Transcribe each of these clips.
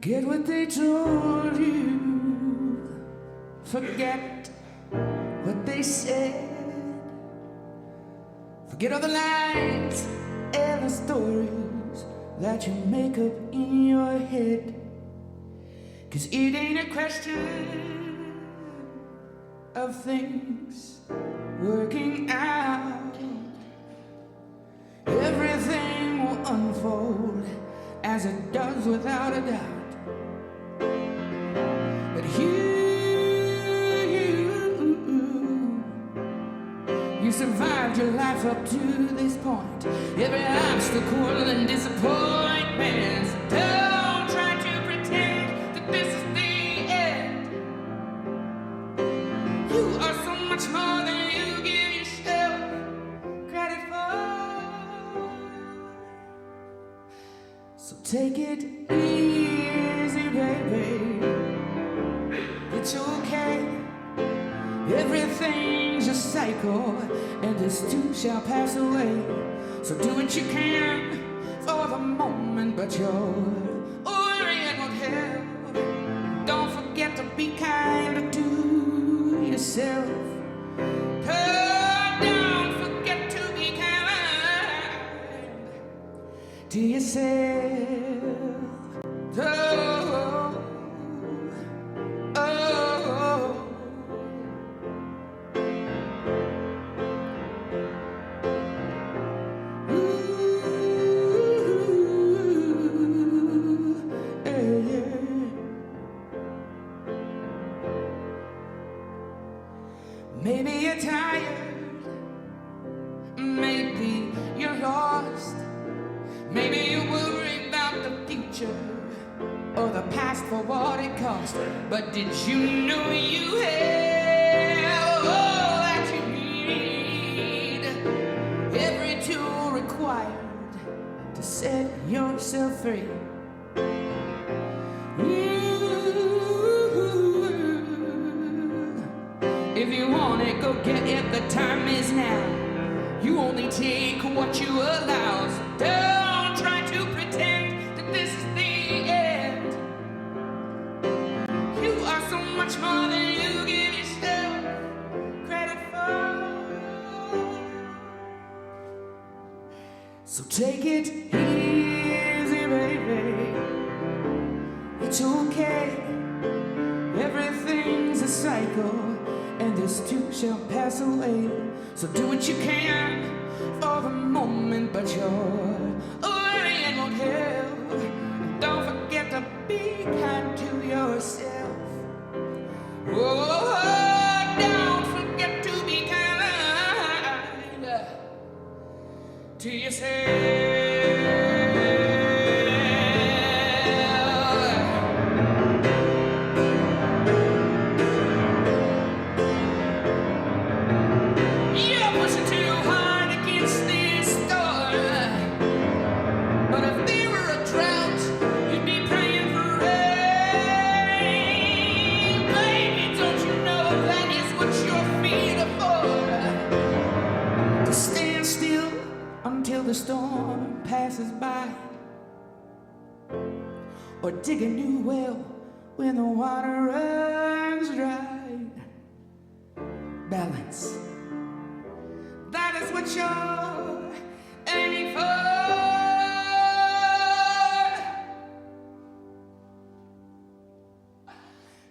Forget what they told you. Forget what they said. Forget all the lies and the stories that you make up in your head. 'Cause it ain't a question of things working out. Everything will unfold as it does without a doubt. But you survived your life up to this point. Every obstacle and disappointment. Don't try to pretend that this is the end. You are so much more than you give yourself credit for. So take it easy, baby. It's okay. Everything's a cycle, and this too shall pass away. So do what you can for the moment, but your worrying won't help. Don't forget to be kind to yourself. Don't forget to be kind to yourself. Maybe you're tired, maybe you're lost, maybe you worry about the future or the past for what it cost. But did you know you have all that you need? Every tool required to set yourself free. If you want it, go get it, the time is now. You only take what you allow. So don't try to pretend that this is the end. You are so much more than you give yourself credit for. So take it easy, baby. It's okay. Everything's a cycle, and this too shall pass away. So do what you can for the moment, but your worrying won't help. Don't forget to be kind to yourself. Oh, don't forget to be kind to yourself. The storm passes by, or dig a new well when the water runs dry. Balance, that is what you're aiming for.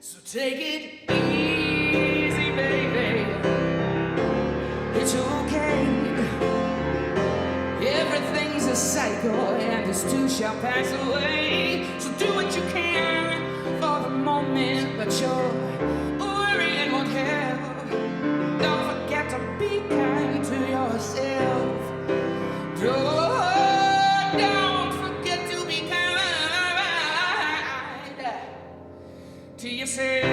So take it easy, baby. It's okay. Everything's a cycle, and this too shall pass away. So do what you can for the moment, but your worrying won't help. Don't forget to be kind to yourself. Don't forget to be kind to yourself.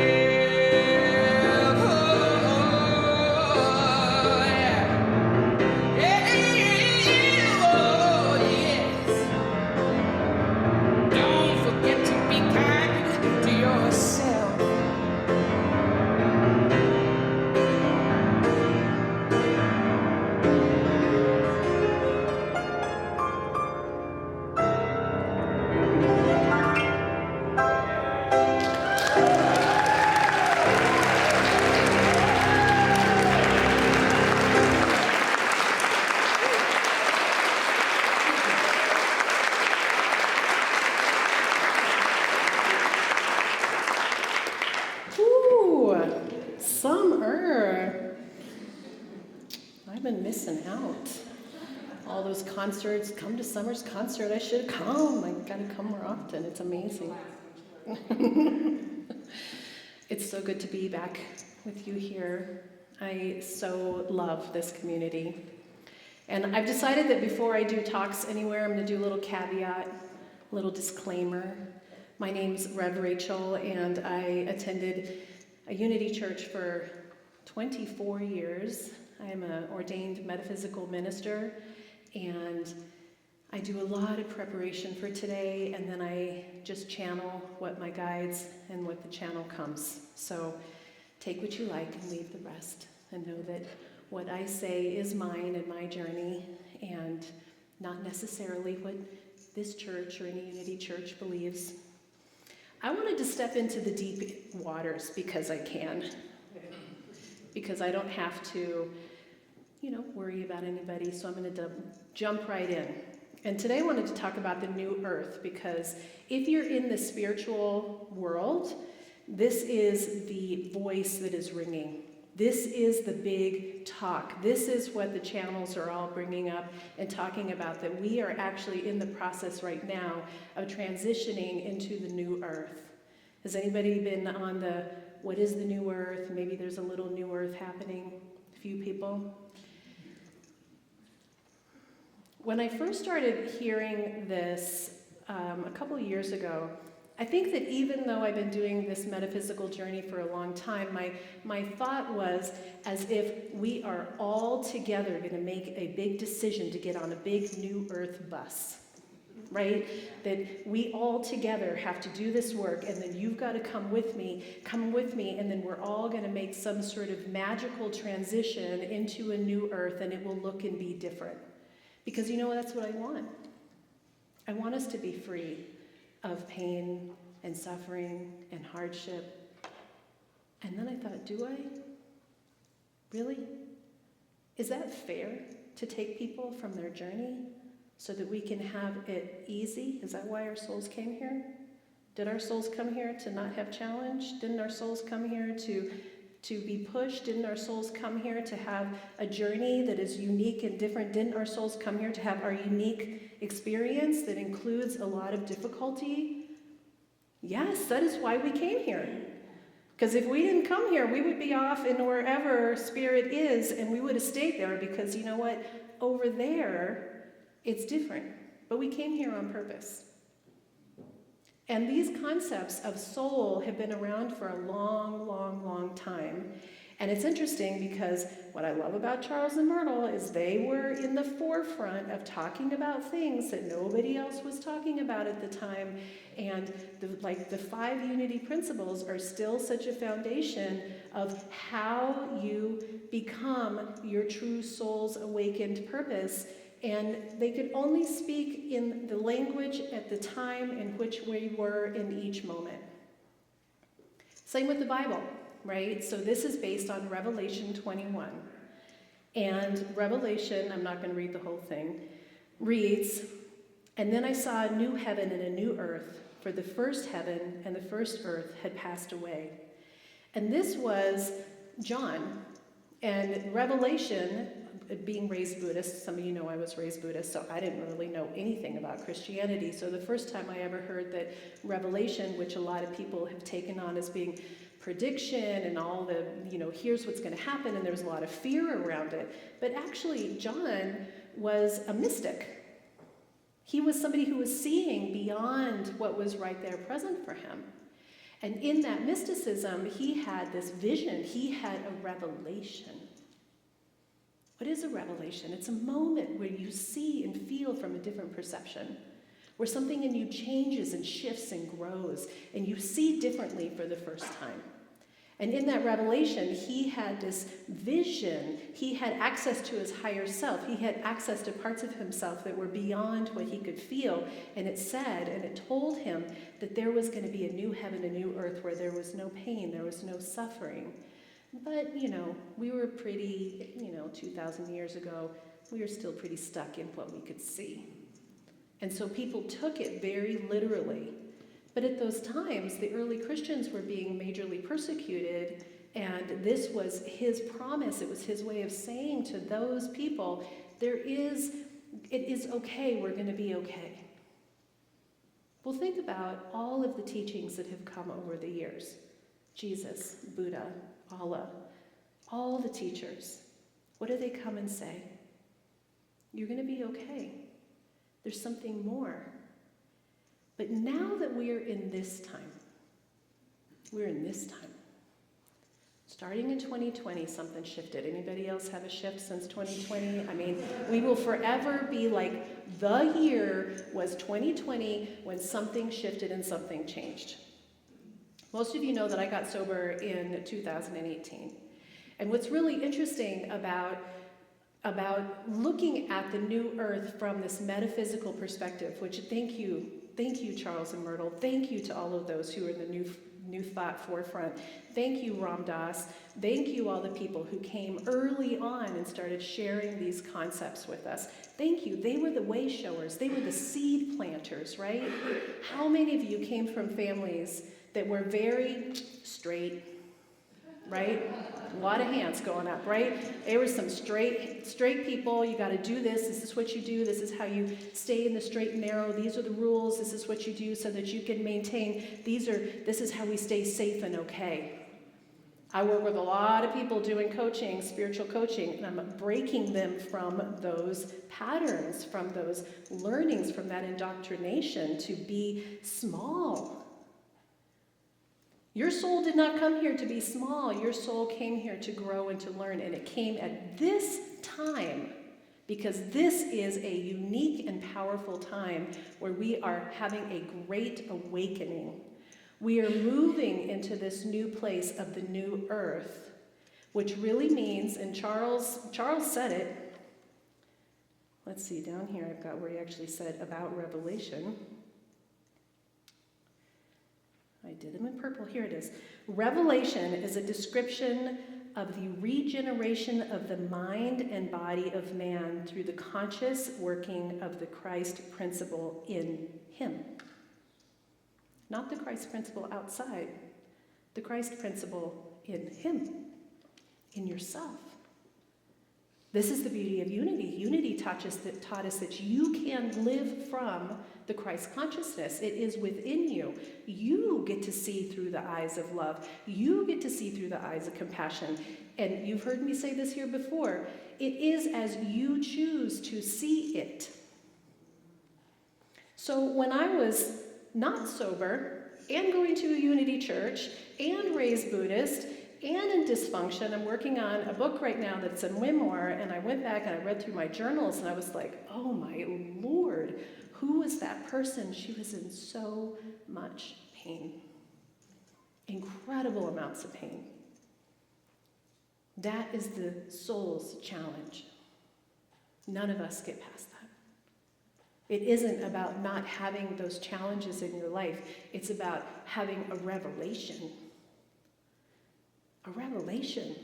all those concerts. Come to Summer's concert. I should come. I gotta come more often. It's amazing. It's so good to be back with you here. I so love this community. And I've decided that before I do talks anywhere, I'm going to do a little caveat, a little disclaimer. My name's Rev Rachel, and I attended a Unity Church for 24 years. I am an ordained metaphysical minister, and I do a lot of preparation for today, and then I just channel what my guides and what the channel comes. So take what you like and leave the rest, and know that what I say is mine and my journey, and not necessarily what this church or any Unity church believes. I wanted to step into the deep waters because I can. Because I don't have to, worry about anybody, so I'm going to jump right in. And today I wanted to talk about the new earth, because if you're in the spiritual world, this is the voice that is ringing. This is the big talk. This is what the channels are all bringing up and talking about, that we are actually in the process right now of transitioning into the new earth. Has anybody been on what is the new earth? Maybe there's a little new earth happening. A few people. When I first started hearing this a couple of years ago, I think that even though I've been doing this metaphysical journey for a long time, my thought was as if we are all together going to make a big decision to get on a big new earth bus, right? That we all together have to do this work, and then you've got to come with me, and then we're all going to make some sort of magical transition into a new earth, and it will look and be different. Because that's what I want. I want us to be free of pain and suffering and hardship. And then I thought, do I? Really? Is that fair to take people from their journey so that we can have it easy? Is that why our souls came here? Did our souls come here to not have challenge? Didn't our souls come here to be pushed? Didn't our souls come here to have a journey that is unique and different? Didn't our souls come here to have our unique experience that includes a lot of difficulty? Yes, that is why we came here. Because if we didn't come here, we would be off in wherever spirit is, and we would have stayed there, because you know what? Over there, it's different. But we came here on purpose. And these concepts of soul have been around for a long, long, long time. And it's interesting because what I love about Charles and Myrtle is they were in the forefront of talking about things that nobody else was talking about at the time. And the 5 unity principles are still such a foundation of how you become your true soul's awakened purpose. And they could only speak in the language at the time in which we were in each moment. Same with the Bible, right? So this is based on Revelation 21. And Revelation, I'm not going to read the whole thing, reads, "And then I saw a new heaven and a new earth, for the first heaven and the first earth had passed away." And this was John. And Revelation, being raised Buddhist, some of you know I was raised Buddhist, so I didn't really know anything about Christianity. So the first time I ever heard that Revelation, which a lot of people have taken on as being prediction and all the, here's what's going to happen, and there was a lot of fear around it. But actually, John was a mystic. He was somebody who was seeing beyond what was right there present for him. And in that mysticism, he had this vision. He had a revelation. What is a revelation? It's a moment where you see and feel from a different perception, where something in you changes and shifts and grows, and you see differently for the first time. And in that revelation, he had this vision. He had access to his higher self. He had access to parts of himself that were beyond what he could feel. And it said, and it told him that there was going to be a new heaven, a new earth, where there was no pain, there was no suffering. But, we were pretty, 2,000 years ago, we were still pretty stuck in what we could see. And so people took it very literally. But at those times, the early Christians were being majorly persecuted, and this was his promise. It was his way of saying to those people, there is it is okay, we're going to be okay. Well, think about all of the teachings that have come over the years. Jesus, Buddha, Allah, all the teachers. What do they come and say? You're going to be okay. There's something more. But now that we're in this time, starting in 2020, something shifted. Anybody else have a shift since 2020? I mean, we will forever be like, the year was 2020 when something shifted and something changed. Most of you know that I got sober in 2018. And what's really interesting about looking at the new earth from this metaphysical perspective, which thank you, Charles and Myrtle. Thank you to all of those who are in the New Thought forefront. Thank you, Ram Dass. Thank you, all the people who came early on and started sharing these concepts with us. Thank you. They were the way showers. They were the seed planters, right? How many of you came from families that were very straight, right? A lot of hands going up, right? There were some straight people. You got to do this. This is what you do. This is how you stay in the straight and narrow. These are the rules. This is what you do so that you can maintain. This is how we stay safe and okay. I work with a lot of people doing coaching, spiritual coaching, and I'm breaking them from those patterns, from those learnings, from that indoctrination to be small. Your soul did not come here to be small. Your soul came here to grow and to learn, and it came at this time because this is a unique and powerful time where we are having a great awakening. We are moving into this new place of the new earth, which really means, and Charles said it. Let's see, down here I've got where he actually said about Revelation. I did them in purple. Here it is. Revelation is a description of the regeneration of the mind and body of man through the conscious working of the Christ principle in him. Not the Christ principle outside, the Christ principle in him, in yourself. This is the beauty of unity. Unity taught us that you can live from the Christ consciousness. It is within you. You get to see through the eyes of love. You get to see through the eyes of compassion. And you've heard me say this here before. It is as you choose to see it. So when I was not sober and going to a unity church and raised Buddhist and in dysfunction, I'm working on a book right now that's a memoir, and I went back and I read through my journals and I was like, oh my Lord, who was that person? She was in so much pain. Incredible amounts of pain. That is the soul's challenge. None of us get past that. It isn't about not having those challenges in your life. It's about having a revelation. A revelation.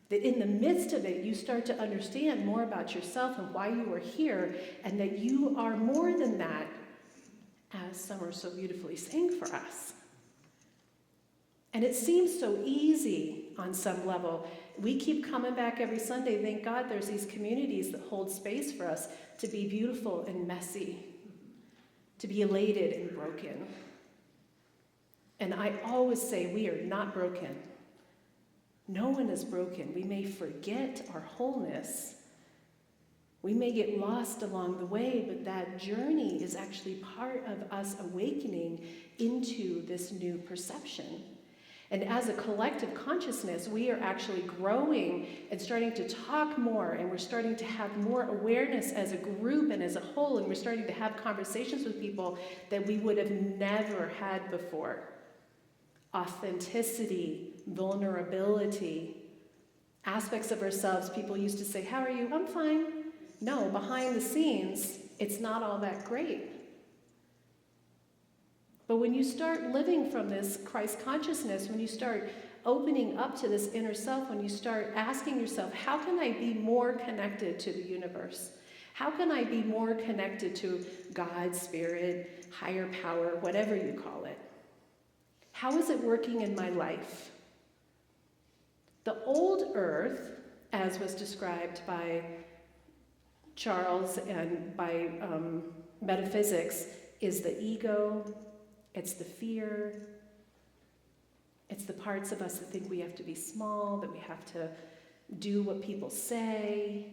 That in the midst of it, you start to understand more about yourself and why you are here, and that you are more than that, as Summer so beautifully sang for us. And it seems so easy on some level. We keep coming back every Sunday. Thank God there's these communities that hold space for us to be beautiful and messy, to be elated and broken. And I always say we are not broken. No one is broken. We may forget our wholeness. We may get lost along the way, but that journey is actually part of us awakening into this new perception. And as a collective consciousness, we are actually growing and starting to talk more, and we're starting to have more awareness as a group and as a whole, and we're starting to have conversations with people that we would have never had before. Authenticity, vulnerability, aspects of ourselves. People used to say, how are you? I'm fine. No, behind the scenes, it's not all that great. But when you start living from this Christ consciousness, when you start opening up to this inner self, when you start asking yourself, how can I be more connected to the universe? How can I be more connected to God, spirit, higher power, whatever you call it? How is it working in my life? The old earth, as was described by Charles and by metaphysics is the ego, it's the fear, it's the parts of us that think we have to be small, that we have to do what people say.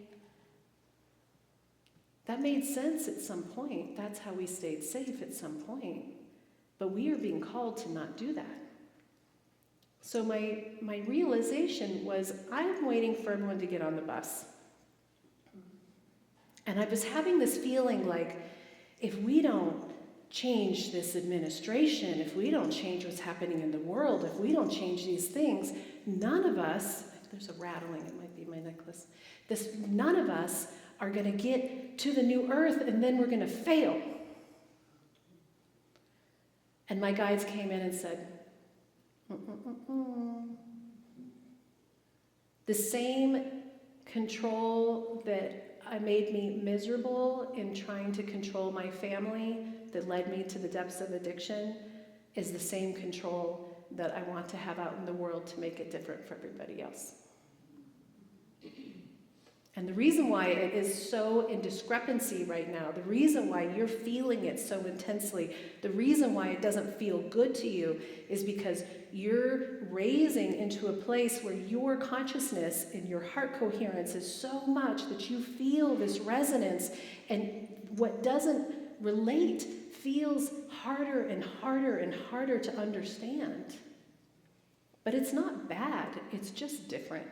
That made sense at some point. That's how we stayed safe at some point. But we are being called to not do that. So my realization was, I'm waiting for everyone to get on the bus. And I was having this feeling like, if we don't change this administration, if we don't change what's happening in the world, if we don't change these things, none of us, there's a rattling, it might be my necklace, none of us are going to get to the new earth, and then we're going to fail. And my guides came in and said, The same control that made me miserable in trying to control my family that led me to the depths of addiction is the same control that I want to have out in the world to make it different for everybody else. And the reason why it is so in discrepancy right now, the reason why you're feeling it so intensely, the reason why it doesn't feel good to you is because you're raising into a place where your consciousness and your heart coherence is so much that you feel this resonance, and what doesn't relate feels harder and harder and harder to understand. But it's not bad, it's just different.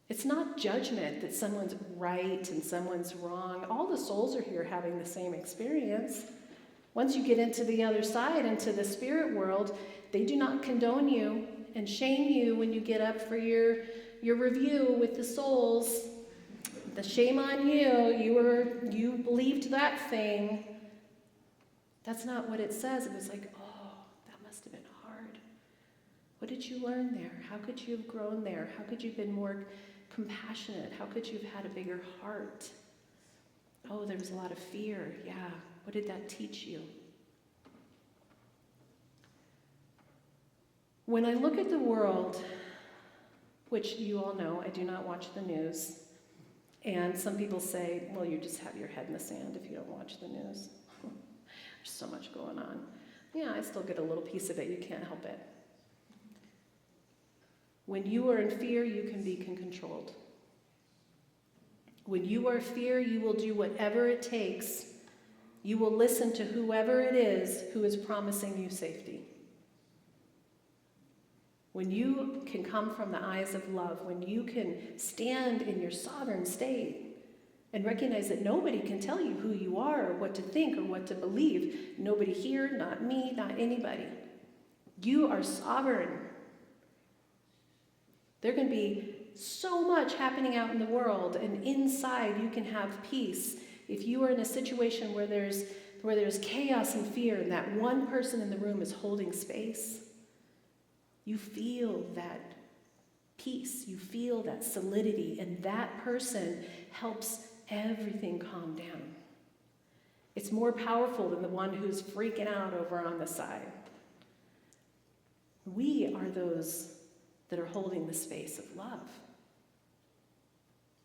It's not judgment that someone's right and someone's wrong. All the souls are here having the same experience. Once you get into the other side, into the spirit world, they do not condone you and shame you when you get up for your review with the souls. The shame on you, you believed that thing. That's not what it says. It was like, oh, that must have been hard. What did you learn there? How could you have grown there? How could you have been more compassionate? How could you have had a bigger heart? Oh, there was a lot of fear. Yeah. What did that teach you? When I look at the world, which you all know, I do not watch the news. And some people say, well, you just have your head in the sand if you don't watch the news. There's so much going on. Yeah, I still get a little piece of it. You can't help it. When you are in fear, you can be controlled. When you are in fear, you will do whatever it takes. You will listen to whoever it is who is promising you safety. When you can come from the eyes of love, when you can stand in your sovereign state and recognize that nobody can tell you who you are or what to think or what to believe. Nobody here, not me, not anybody. You are sovereign. There's going to be so much happening out in the world, and inside you can have peace. If you are in a situation where there's chaos and fear, and that one person in the room is holding space, you feel that peace, you feel that solidity, and that person helps everything calm down. It's more powerful than the one who's freaking out over on the side. We are those that are holding the space of love.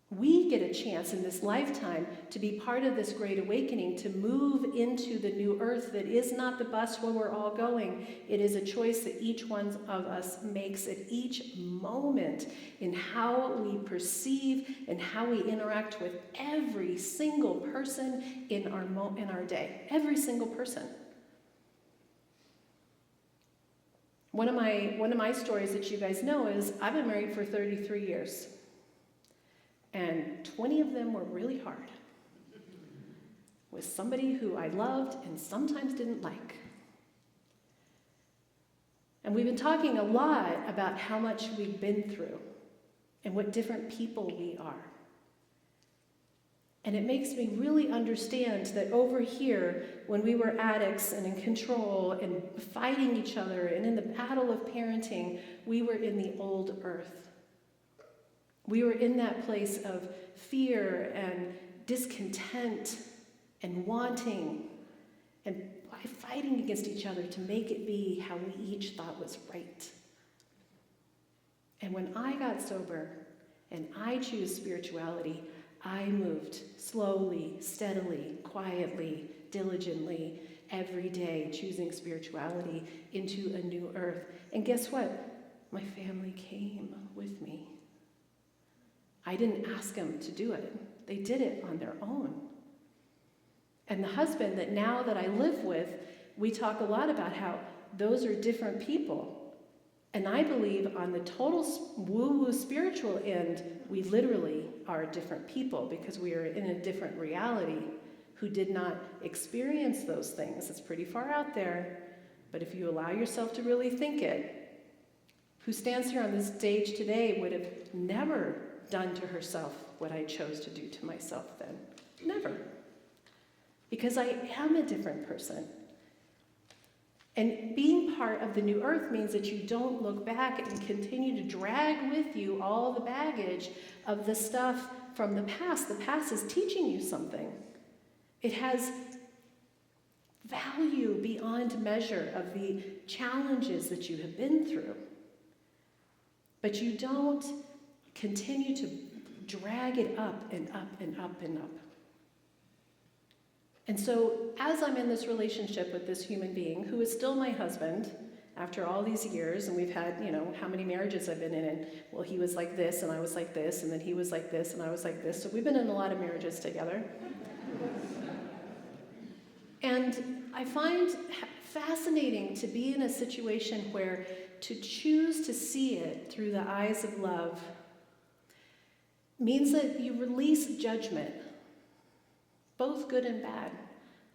We get a chance in this lifetime to be part of this great awakening, to move into the new earth that is not the bus where we're all going. It is a choice that each one of us makes at each moment in how we perceive and how we interact with every single person in our day. Every single person. One of my stories that you guys know is I've been married for 33 years. And 20 of them were really hard. With somebody who I loved and sometimes didn't like. And we've been talking a lot about how much we've been through and what different people we are. And it makes me really understand that over here, when we were addicts and in control and fighting each other and in the battle of parenting, we were in the old earth. We were in that place of fear and discontent and wanting and fighting against each other to make it be how we each thought was right. And when I got sober and I choose spirituality, I moved slowly, steadily, quietly, diligently, every day, choosing spirituality into a new earth. And guess what? My family came with me. I didn't ask them to do it. They did it on their own. And the husband that now that I live with, we talk a lot about how those are different people. And I believe on the total woo-woo spiritual end, we literally are different people because we are in a different reality who did not experience those things. It's pretty far out there, but if you allow yourself to really think it, who stands here on this stage today would have never done to herself what I chose to do to myself then. Never. Because I am a different person. And being part of the new earth means that you don't look back and continue to drag with you all the baggage of the stuff from the past. The past is teaching you something. It has value beyond measure of the challenges that you have been through. But you don't continue to drag it up and up and up and up. And so as I'm in this relationship with this human being who is still my husband after all these years, and we've had, how many marriages I've been in, and well, he was like this and I was like this, and then he was like this and I was like this. So we've been in a lot of marriages together. And I find fascinating to be in a situation where to choose to see it through the eyes of love means that you release judgment, both good and bad.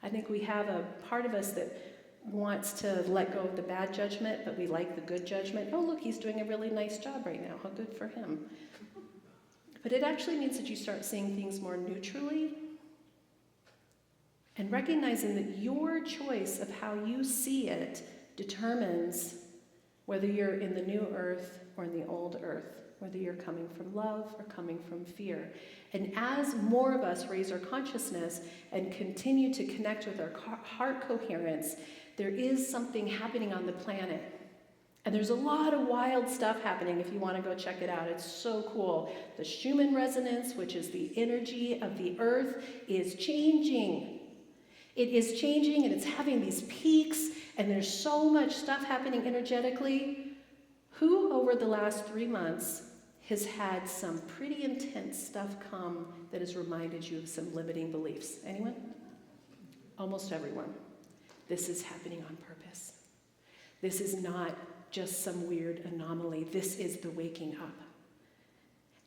I think we have a part of us that wants to let go of the bad judgment, but we like the good judgment. Oh, look, he's doing a really nice job right now. How good for him. But it actually means that you start seeing things more neutrally and recognizing that your choice of how you see it determines whether you're in the new earth or in the old earth, whether you're coming from love or coming from fear. And as more of us raise our consciousness and continue to connect with our heart coherence, there is something happening on the planet. And there's a lot of wild stuff happening if you want to go check it out. It's so cool. The Schumann resonance, which is the energy of the earth, is changing. It is changing and it's having these peaks, and there's so much stuff happening energetically. Who over the last 3 months has had some pretty intense stuff come that has reminded you of some limiting beliefs? Anyone? Almost everyone. This is happening on purpose. This is not just some weird anomaly. This is the waking up.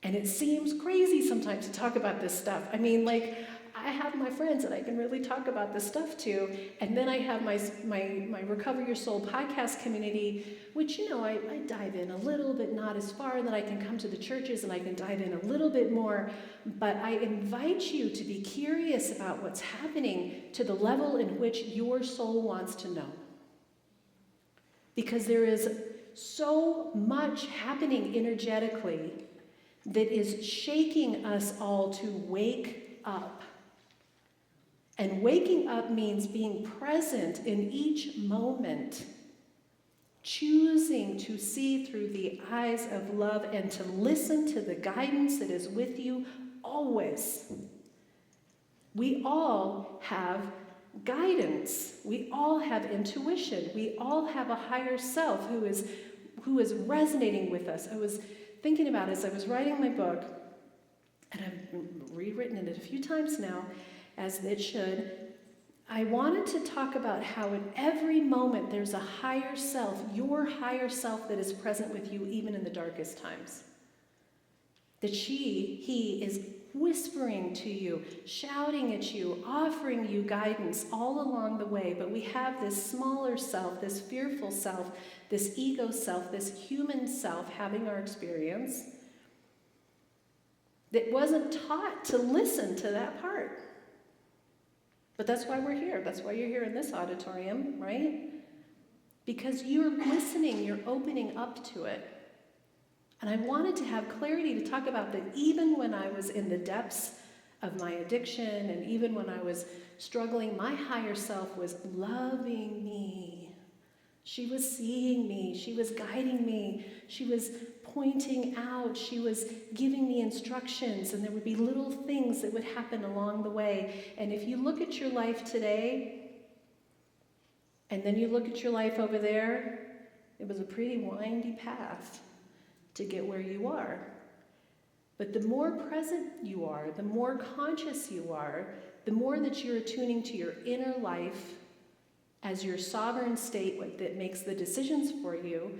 And it seems crazy sometimes to talk about this stuff. I mean, like, I have my friends that I can really talk about this stuff to, and then I have my Recover Your Soul podcast community, which, I dive in a little bit, not as far, and then I can come to the churches and I can dive in a little bit more, but I invite you to be curious about what's happening to the level in which your soul wants to know. Because there is so much happening energetically that is shaking us all to wake up. And waking up means being present in each moment, choosing to see through the eyes of love and to listen to the guidance that is with you always. We all have guidance. We all have intuition. We all have a higher self who is resonating with us. I was thinking about it as I was writing my book, and I've rewritten it a few times now, as it should. I wanted to talk about how in every moment there's a higher self, your higher self, that is present with you even in the darkest times. That he is whispering to you, shouting at you, offering you guidance all along the way. But we have this smaller self, this fearful self, this ego self, this human self having our experience that wasn't taught to listen to that part. But that's why we're here. That's why you're here in this auditorium, right? Because you're listening, you're opening up to it. And I wanted to have clarity to talk about that even when I was in the depths of my addiction and even when I was struggling, my higher self was loving me. She was seeing me. She was guiding me. She was pointing out, she was giving the instructions, and there would be little things that would happen along the way. And if you look at your life today, and then you look at your life over there, it was a pretty windy path to get where you are. But the more present you are, the more conscious you are, the more that you're attuning to your inner life as your sovereign state that makes the decisions for you,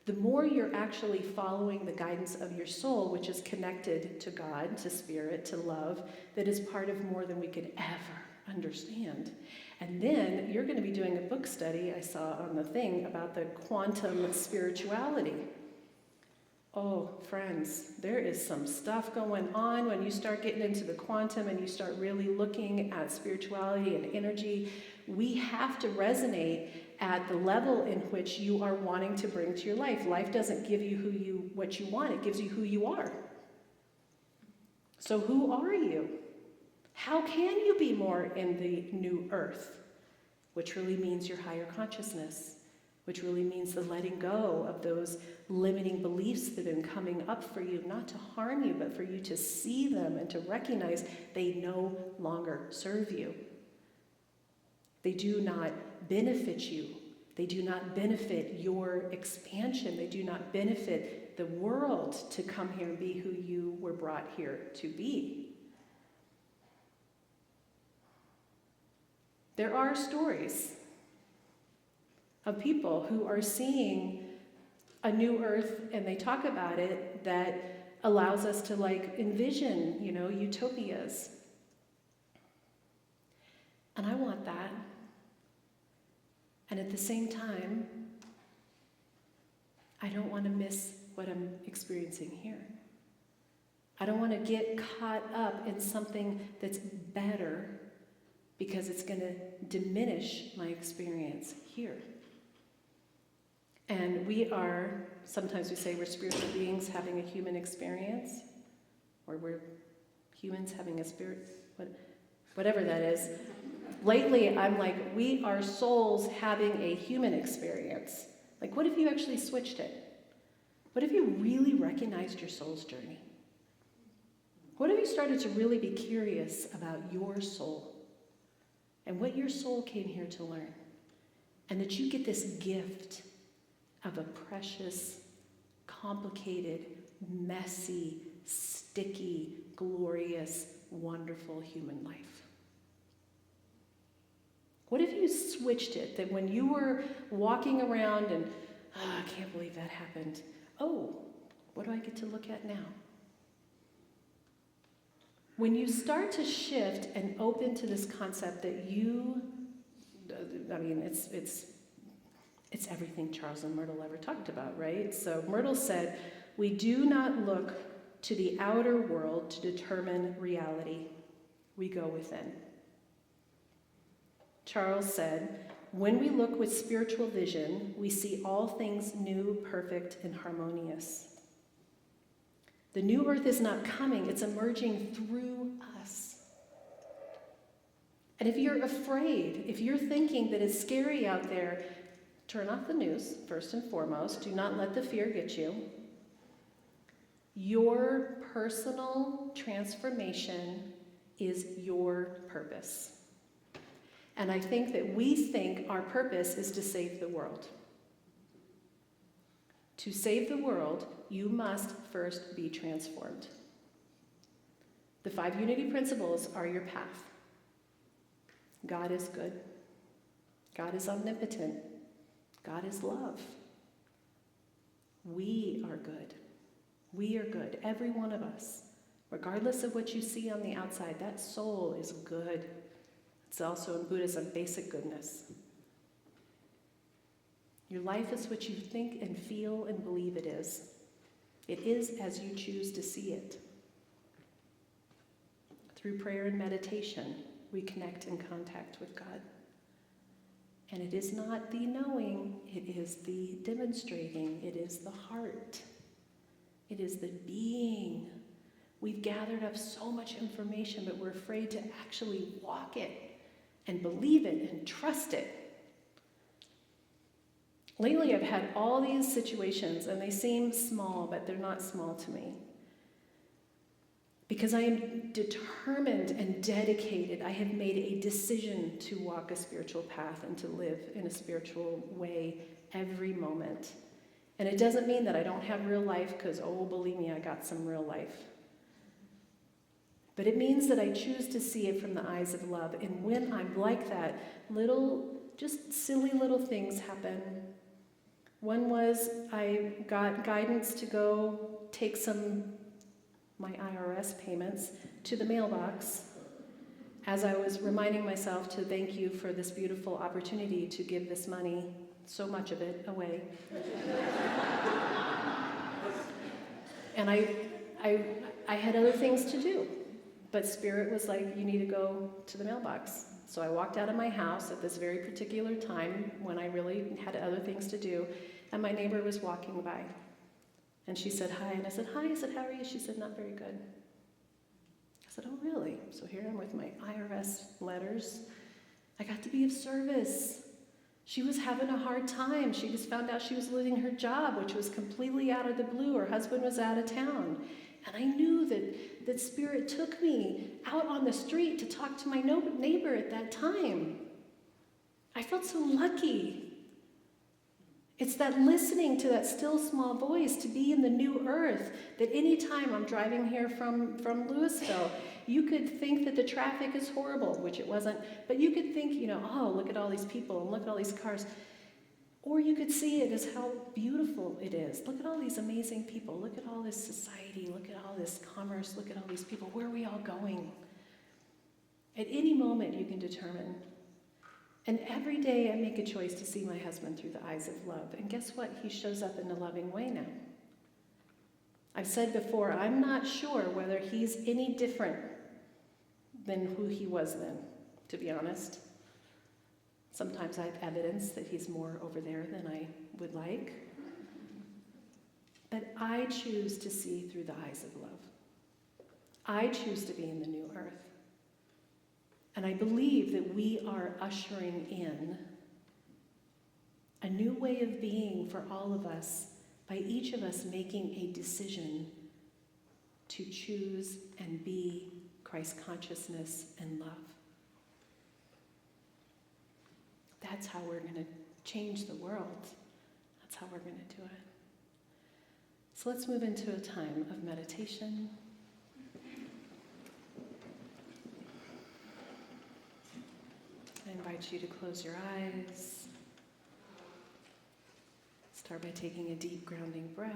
the more you're actually following the guidance of your soul, which is connected to God, to spirit, to love, that is part of more than we could ever understand. And then you're going to be doing a book study, I saw on the thing, about the quantum spirituality. Oh, friends, there is some stuff going on when you start getting into the quantum and you start really looking at spirituality and energy. We have to resonate at the level in which you are wanting to bring to your life. Life doesn't give you what you want, it gives you who you are. So who are you? How can you be more in the new earth? Which really means your higher consciousness, which really means the letting go of those limiting beliefs that have been coming up for you, not to harm you, but for you to see them and to recognize they no longer serve you. They do not benefit you. They do not benefit your expansion. They do not benefit the world to come here and be who you were brought here to be. There are stories of people who are seeing a new earth, and they talk about it, that allows us to envision, utopias. And I want that. And at the same time, I don't want to miss what I'm experiencing here. I don't want to get caught up in something that's better because it's going to diminish my experience here. And sometimes we say we're spiritual beings having a human experience, or we're humans having a spirit, whatever that is. Lately, I'm like, we are souls having a human experience. What if you actually switched it? What if you really recognized your soul's journey? What if you started to really be curious about your soul and what your soul came here to learn? And that you get this gift of a precious, complicated, messy, sticky, glorious, wonderful human life. What if you switched it, that when you were walking around and, I can't believe that happened. Oh, what do I get to look at now? When you start to shift and open to this concept that it's everything Charles and Myrtle ever talked about, right? So Myrtle said, we do not look to the outer world to determine reality. We go within. Charles said, when we look with spiritual vision, we see all things new, perfect, and harmonious. The new earth is not coming, it's emerging through us. And if you're afraid, if you're thinking that it's scary out there, turn off the news, first and foremost. Do not let the fear get you. Your personal transformation is your purpose. And I think that we think our purpose is to save the world. To save the world, you must first be transformed. The 5 unity principles are your path. God is good. God is omnipotent. God is love. We are good. We are good, every one of us. Regardless of what you see on the outside, that soul is good. It's also in Buddhism, basic goodness. Your life is what you think and feel and believe it is. It is as you choose to see it. Through prayer and meditation, we connect in contact with God. And it is not the knowing, it is the demonstrating, it is the heart. It is the being. We've gathered up so much information, but we're afraid to actually walk it and believe it and trust it. Lately, I've had all these situations, and they seem small, but they're not small to me. Because I am determined and dedicated, I have made a decision to walk a spiritual path and to live in a spiritual way every moment. And it doesn't mean that I don't have real life, because, oh, believe me, I got some real life. But it means that I choose to see it from the eyes of love. And when I'm like that, just silly little things happen. One was I got guidance to go take my IRS payments to the mailbox as I was reminding myself to thank you for this beautiful opportunity to give this money, so much of it, away. And I had other things to do, but Spirit was like, you need to go to the mailbox. So I walked out of my house at this very particular time when I really had other things to do, and my neighbor was walking by. And she said, hi, and I said, hi. I said, how are you? She said, not very good. I said, oh, really? So here I'm with my IRS letters. I got to be of service. She was having a hard time. She just found out she was losing her job, which was completely out of the blue. Her husband was out of town. And I knew that Spirit took me out on the street to talk to my neighbor at that time. I felt so lucky. It's that listening to that still small voice, to be in the new earth, that anytime I'm driving here from Louisville, you could think that the traffic is horrible, which it wasn't, but you could think, oh, look at all these people and look at all these cars. Or you could see it as how beautiful it is. Look at all these amazing people. Look at all this society. Look at all this commerce. Look at all these people. Where are we all going? At any moment, you can determine. And every day I make a choice to see my husband through the eyes of love. And guess what? He shows up in a loving way now. I've said before, I'm not sure whether he's any different than who he was then, to be honest. Sometimes I have evidence that he's more over there than I would like. But I choose to see through the eyes of love. I choose to be in the new earth. And I believe that we are ushering in a new way of being for all of us by each of us making a decision to choose and be Christ consciousness and love. That's how we're going to change the world. That's how we're going to do it. So let's move into a time of meditation. I invite you to close your eyes. Start by taking a deep grounding breath.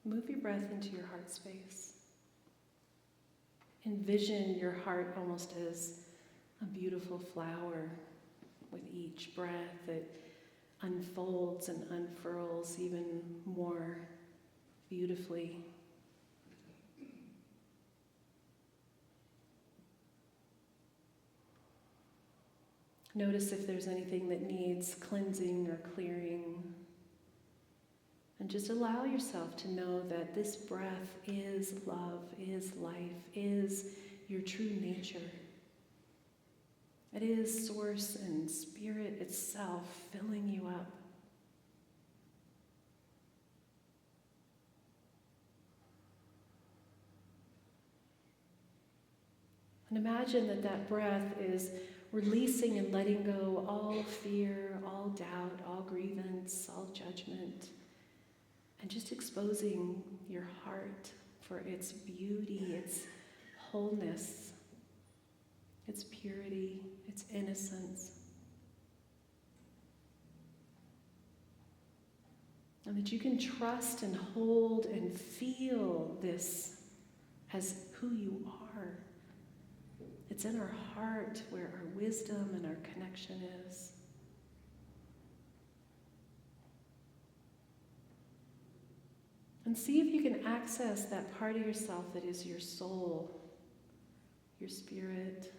Move your breath into your heart space. Envision your heart almost as a beautiful flower with each breath that unfolds and unfurls even more beautifully. Notice if there's anything that needs cleansing or clearing. And just allow yourself to know that this breath is love, is life, is your true nature. It is source and spirit itself filling you up. And imagine that that breath is releasing and letting go all fear, all doubt, all grievance, all judgment, and just exposing your heart for its beauty, its wholeness, its purity, its innocence. And that you can trust and hold and feel this as who you are. It's in our heart where our wisdom and our connection is. And see if you can access that part of yourself that is your soul, your spirit.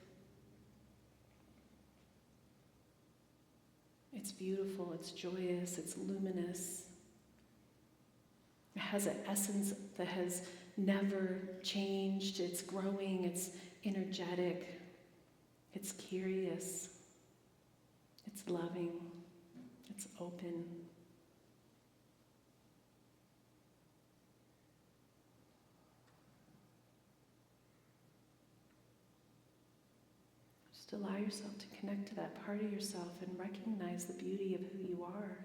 It's beautiful, it's joyous, it's luminous. It has an essence that has never changed, it's growing, it's energetic, it's curious, it's loving, it's open. Just allow yourself to connect to that part of yourself and recognize the beauty of who you are.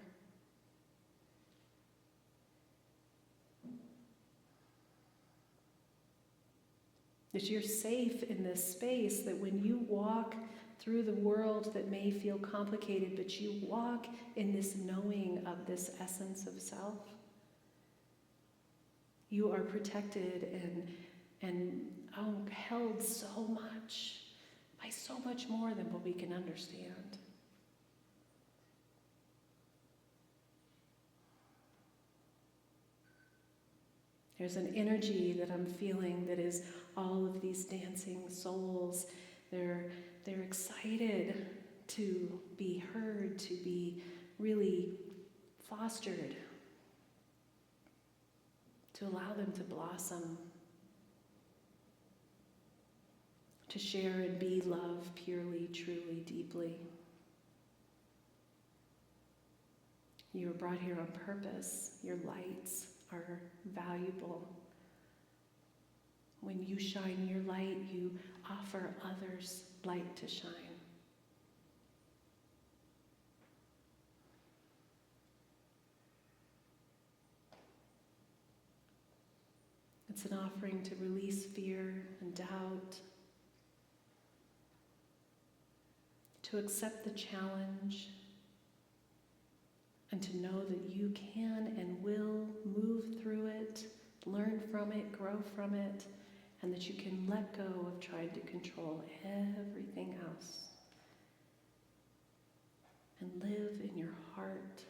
That you're safe in this space, that when you walk through the world that may feel complicated, but you walk in this knowing of this essence of self, you are protected and held so much, by so much more than what we can understand. There's an energy that I'm feeling that is all of these dancing souls. They're excited to be heard, to be really fostered, to allow them to blossom, to share and be love purely, truly, deeply. You were brought here on purpose. Your lights are valuable. When you shine your light, you offer others light to shine. It's an offering to release fear and doubt, to accept the challenge, and to know that you can and will move through it, learn from it, grow from it, and that you can let go of trying to control everything else and live in your heart,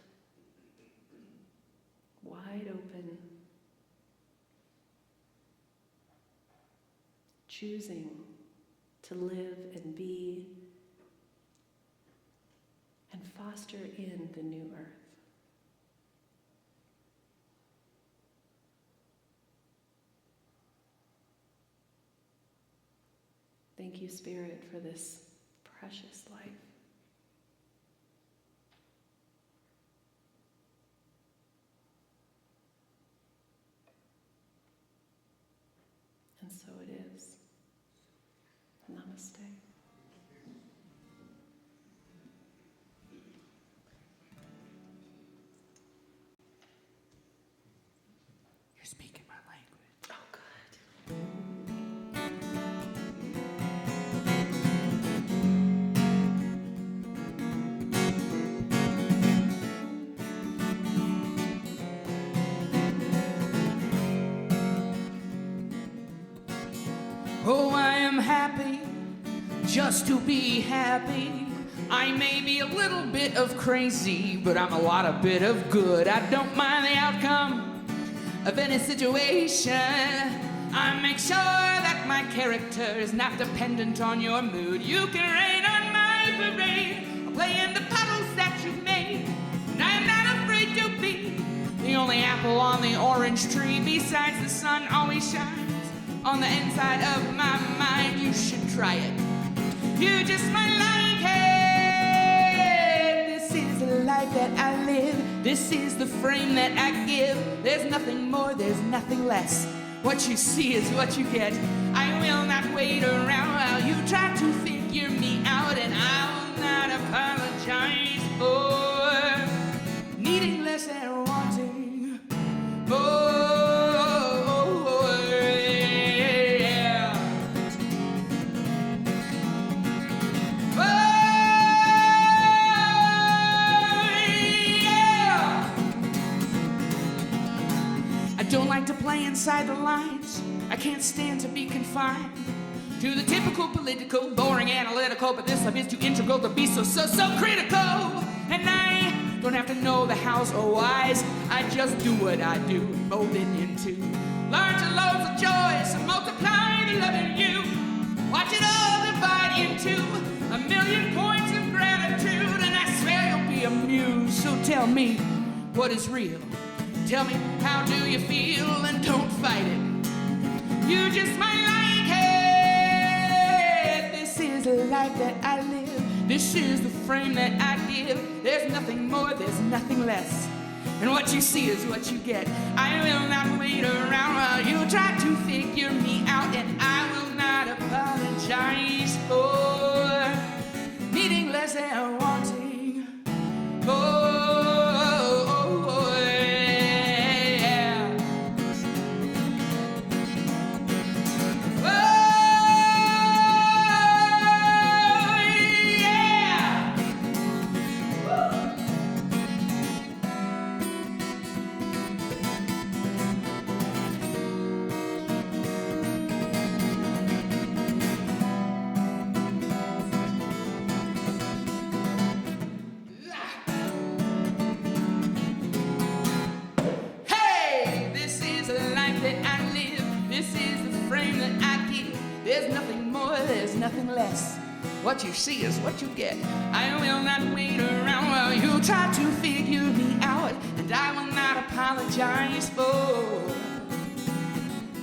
wide open, choosing to live and be and foster in the new earth. Thank you, Spirit, for this precious life. And so it is. Namaste. You're speaking my language. Oh, good. Oh, I am happy just to be happy. I may be a little bit of crazy, but I'm a lot of bit of good. I don't mind the outcome of any situation. I make sure that my character is not dependent on your mood. You can rain on my parade, I'll play in the puddles that you've made, and I'm not afraid to be the only apple on the orange tree. Besides, the sun always shines on the inside of my mind. You should try it, you just might like it. This is the life that I live, this is the frame that I give. There's nothing more, there's nothing less. What you see is what you get. I will not wait around while you try to figure me out, and I will not apologize for needing less and wanting more. I don't like to play inside the lines. I can't stand to be confined to the typical political, boring, analytical, but this life is too integral to be so critical. And I don't have to know the hows or whys. I just do what I do, mold it into larger loads of joy, so multiply the love in you. Watch it all divide into a million points of gratitude, and I swear you'll be amused. So tell me, what is real? Tell me, how do you feel? And don't fight it. You just might like it. This is the life that I live. This is the frame that I give. There's nothing more, there's nothing less. And what you see is what you get. I will not wait around while you try to figure me out. And I will not apologize for needing less than wanting more. There's nothing more, there's nothing less. What you see is what you get. I will not wait around while you try to figure me out. And I will not apologize for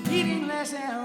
needing less than